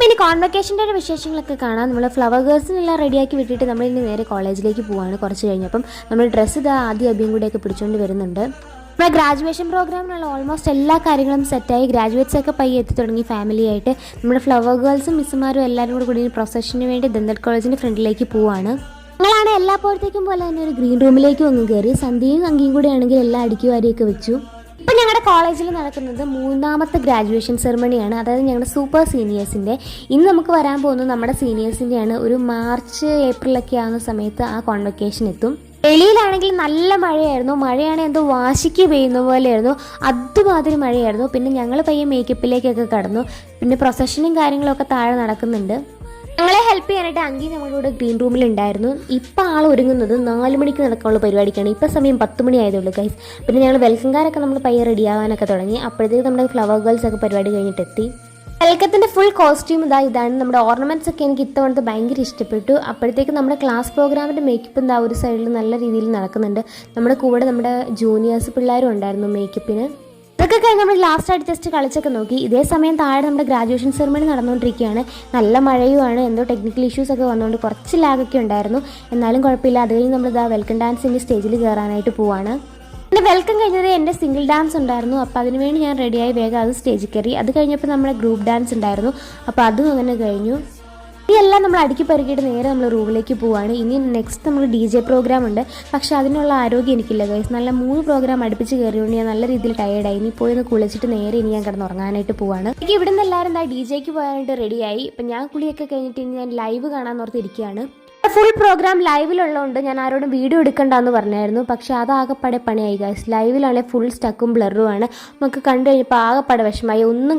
പിന്നെ കോൺവെക്കേഷൻ്റെ ഒരു വിശേഷങ്ങളൊക്കെ കാണാം. നമ്മൾ ഫ്ലവർ ഗേൾസിനെല്ലാം റെഡിയാക്കി വിട്ടിട്ട് നമ്മൾ ഇനി നേരെ കോളേജിലേക്ക് പോവാണ്. കുറച്ച് കഴിഞ്ഞപ്പം നമ്മൾ ഡ്രസ്സ് ഇതാ ആദ്യം അബിയും കൂടെയൊക്കെ പിടിച്ചുകൊണ്ട് വരുന്നുണ്ട്. നമ്മുടെ ഗ്രാജുവേഷൻ പ്രോഗ്രാമിനുള്ള ഓൾമോസ്റ്റ് എല്ലാ കാര്യങ്ങളും സെറ്റായി. ഗ്രാജുവേറ്റ്സ് ഒക്കെ പയ്യെ എത്തി തുടങ്ങി ഫാമിലി ആയിട്ട്. നമ്മുടെ ഫ്ലവർ ഗേൾസും മിസ്സുമാരും എല്ലാവരും കൂടി പ്രൊസഷന് വേണ്ടി ദന്തൽ കോളേജിൻ്റെ ഫ്രണ്ടിലേക്ക് പോവാണ്. ഞങ്ങളാണ് എല്ലാപ്പോഴത്തേക്കും പോലെ തന്നെ ഒരു ഗ്രീൻ റൂമിലേക്കും അങ്ങ് കയറി. സന്ധ്യയും അങ്കിയും കൂടെ ആണെങ്കിൽ എല്ലാം അടുക്കി വാരിയൊക്കെ വെച്ചു. ഇപ്പം ഞങ്ങളുടെ കോളേജിൽ നടക്കുന്നത് 3ാമത്തെ ഗ്രാജുവേഷൻ സെറമണിയാണ്. അതായത് ഞങ്ങളുടെ സൂപ്പർ സീനിയേഴ്സിൻ്റെ. ഇന്ന് നമുക്ക് വരാൻ പോകുന്നത് നമ്മുടെ സീനിയേഴ്സിൻ്റെയാണ്. ഒരു മാർച്ച് ഏപ്രിലൊക്കെ ആവുന്ന സമയത്ത് ആ കോൺവെക്കേഷൻ എത്തും. വെളിയിലാണെങ്കിൽ നല്ല മഴയായിരുന്നു. മഴയാണെങ്കിൽ എന്തോ വാശിക്ക് പെയ്യുന്ന പോലെയായിരുന്നു. അതുമാതിരി മഴയായിരുന്നു. പിന്നെ ഞങ്ങൾ പയ്യെ മേക്കപ്പിലേക്കൊക്കെ കടന്നു. പിന്നെ പ്രൊസഷനും കാര്യങ്ങളൊക്കെ താഴെ നടക്കുന്നുണ്ട്. ഞങ്ങളെ ഹെൽപ്പ് ചെയ്യാനായിട്ട് അങ്കി നമ്മളോട് ഗ്രീൻ റൂമിലുണ്ടായിരുന്നു. ഇപ്പം ആൾ ഒരുങ്ങുന്നത് 4 മണിക്ക് നടക്കാനുള്ള പരിപാടിക്കാണ്. ഇപ്പം സമയം 10 മണി ആയതുള്ളൂ ഗൈസ്. പിന്നെ ഞങ്ങൾ വെൽക്കംകാരൊക്കെ നമ്മൾ പയ്യെ റെഡിയാവാനൊക്കെ തുടങ്ങി. അപ്പോഴത്തേക്ക് നമ്മുടെ ഫ്ലവർ ഗേൾസ് ഒക്കെ പരിപാടി കഴിഞ്ഞിട്ടെത്തി. വെൽക്കത്തിൻ്റെ ഫുൾ കോസ്റ്റ്യൂം ഇതാണ്. നമ്മുടെ ഓർണമെൻറ്റ്സ് ഒക്കെ എനിക്ക് ഇത്തവണത്തെ ഭയങ്കര ഇഷ്ടപ്പെട്ടു. അപ്പോഴത്തേക്ക് നമ്മുടെ ക്ലാസ് പ്രോഗ്രാമിൻ്റെ മേക്കപ്പ് എന്താ ഒരു സൈഡിൽ നല്ല രീതിയിൽ നടക്കുന്നുണ്ട്. നമ്മുടെ കൂടെ നമ്മുടെ ജൂനിയേഴ്സ് പിള്ളേരും ഉണ്ടായിരുന്നു മേക്കപ്പിന്. ഇതൊക്കെ കഴിഞ്ഞ് നമ്മൾ ലാസ്റ്റായിട്ട് ജസ്റ്റ് കളിച്ചൊക്കെ നോക്കി. ഇതേ സമയം താഴെ നമ്മുടെ ഗ്രാജുവേഷൻ സെറമണി നടന്നുകൊണ്ടിരിക്കുകയാണ്. നല്ല മഴയുമാണ്. എന്തോ ടെക്നിക്കൽ ഇഷ്യൂസ് ഒക്കെ വന്നുകൊണ്ട് കുറച്ച് ലാഗൊക്കെ ഉണ്ടായിരുന്നു. എന്നാലും കുഴപ്പമില്ല. അത് കഴിഞ്ഞ് നമ്മൾ വെൽക്കം ഡാൻസിൻ്റെ സ്റ്റേജിൽ കയറാനായിട്ട് പോവാണ്. എൻ്റെ വെൽക്കം കഴിഞ്ഞത് എൻ്റെ സിംഗിൾ ഡാൻസ് ഉണ്ടായിരുന്നു. അപ്പോൾ അതിനുവേണ്ടി ഞാൻ റെഡിയായി വേഗം അത് സ്റ്റേജിൽ കയറി. അത് കഴിഞ്ഞപ്പോൾ നമ്മുടെ ഗ്രൂപ്പ് ഡാൻസ് ഉണ്ടായിരുന്നു. അപ്പോൾ അതും അങ്ങനെ കഴിഞ്ഞു. ഇതെല്ലാം നമ്മൾ അടുക്കി പെറുക്കിയിട്ട് നേരെ നമ്മൾ റൂമിലേക്ക് പോവാണ്. ഇനി നെക്സ്റ്റ് നമ്മൾ DJ പ്രോഗ്രാം ഉണ്ട്. പക്ഷേ അതിനുള്ള ആരോഗ്യം എനിക്കില്ല ഗൈസ്. നല്ല 3 പ്രോഗ്രാം അടുപ്പിച്ച് കയറിയോണ്ട് ഞാൻ നല്ല രീതിയിൽ ടയേർഡായി. ഇനി പോയി ഒന്ന് കുളിച്ചിട്ട് നേരെ ഇനി ഞാൻ കിടന്നുറങ്ങാനായിട്ട് പോവാണ്. എനിക്ക് ഇവിടെ നിന്ന് എല്ലാവരും DJക്ക് പോകാനായിട്ട് റെഡിയായി. ഇപ്പം ഞാൻ കുളിയൊക്കെ കഴിഞ്ഞിട്ട് ഇനി ഞാൻ ലൈവ് കാണാൻ ഓർത്തിരിക്കുകയാണ്. ഫുൾ പ്രോഗ്രാം ലൈവിലുള്ളതുകൊണ്ട് ഞാൻ ആരോടും വീഡിയോ എടുക്കണ്ടെന്ന് പറഞ്ഞായിരുന്നു. പക്ഷേ അതാകെപ്പാടെ പണിയായി ഗൈസ്. ലൈവിലാണെങ്കിൽ ഫുൾ സ്റ്റക്കും ബ്ലറുമാണ്. നമുക്ക് കണ്ടു കഴിഞ്ഞപ്പോൾ ആകെപ്പാടെ വിഷമമായി. ഒന്നും